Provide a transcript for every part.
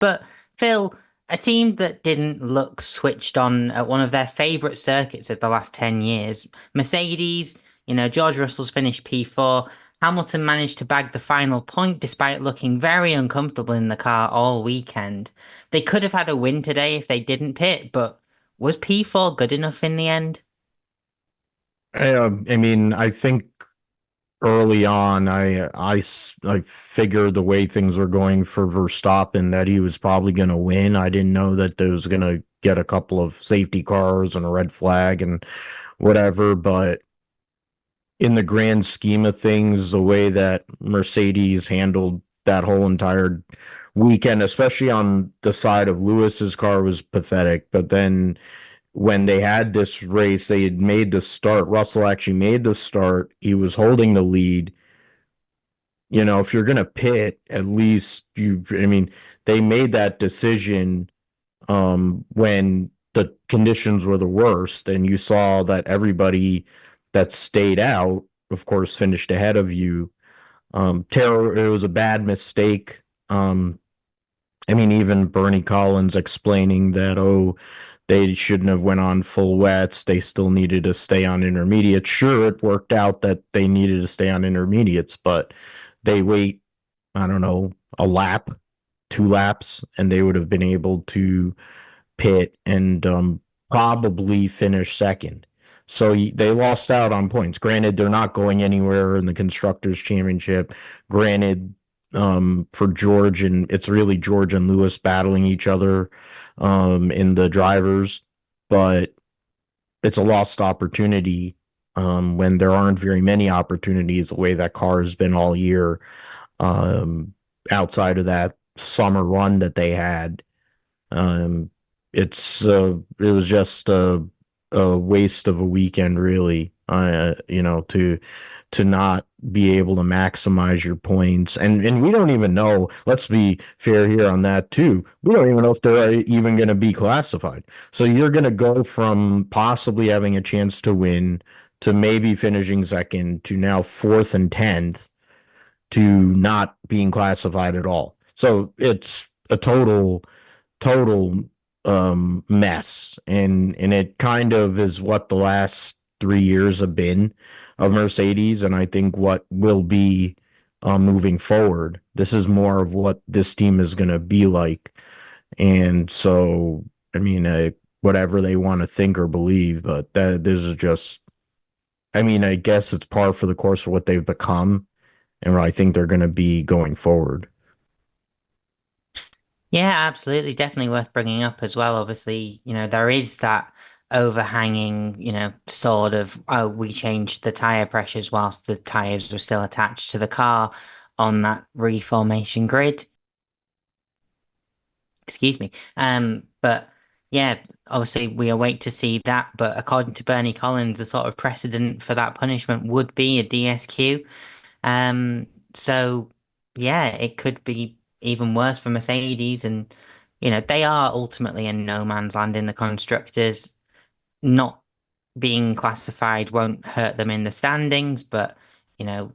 But Phil, a team that didn't look switched on at one of their favorite circuits of the last 10 years, Mercedes, George Russell's finished P4. Hamilton managed to bag the final point despite looking very uncomfortable in the car all weekend. They could have had a win today if they didn't pit, but was P4 good enough in the end? I mean, I think early on, I figured the way things were going for Verstappen that he was probably going to win. I didn't know that there was going to get a couple of safety cars and a red flag and whatever. But in the grand scheme of things, the way that Mercedes handled that whole entire weekend, especially on the side of Lewis's car, was pathetic. But then when they had this race, they had made the start. Russell actually made the start. He was holding the lead. If you're going to pit, at least I mean, they made that decision when the conditions were the worst, and you saw that everybody that stayed out, of course, finished ahead of you. It was a bad mistake. I mean, even Bernie Collins explaining that, oh, they shouldn't have went on full wets. They still needed to stay on intermediates. Sure, it worked out that they needed to stay on intermediates, but they wait, I don't know, a lap, 2 laps, and they would have been able to pit and probably finish second. So they lost out on points. Granted, they're not going anywhere in the Constructors' Championship. Granted, for George, and it's really George and Lewis battling each other in the drivers, but it's a lost opportunity when there aren't very many opportunities the way that car has been all year um, outside of that summer run that they had. Um, it was just a waste of a weekend, really. To not be able to maximize your points, and we don't even know. Let's be fair here on that too. We don't even know if they're even going to be classified. So you're going to go from possibly having a chance to win to maybe finishing second to now fourth and 10th to not being classified at all. So it's a total mess, and it kind of is what the last 3 years have been of Mercedes, and I think what will be moving forward. This is more of what this team is going to be like, and so I mean, whatever they want to think or believe, but that this is just. I mean, I guess it's par for the course for what they've become, and what I think they're going to be going forward. Yeah, absolutely. Definitely worth bringing up as well. Obviously, there is that overhanging, sort of, oh, we changed the tire pressures whilst the tires were still attached to the car on that reformation grid. Excuse me. But yeah, obviously we await to see that. But according to Bernie Collins, the sort of precedent for that punishment would be a DSQ. So yeah, it could be even worse for Mercedes, and they are ultimately in no man's land in the constructors. Not being classified won't hurt them in the standings, but you know,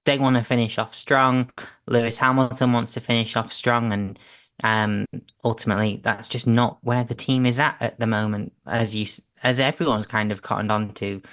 they want to finish off strong. Lewis Hamilton wants to finish off strong, and um, ultimately, that's just not where the team is at the moment, as everyone's kind of cottoned on to.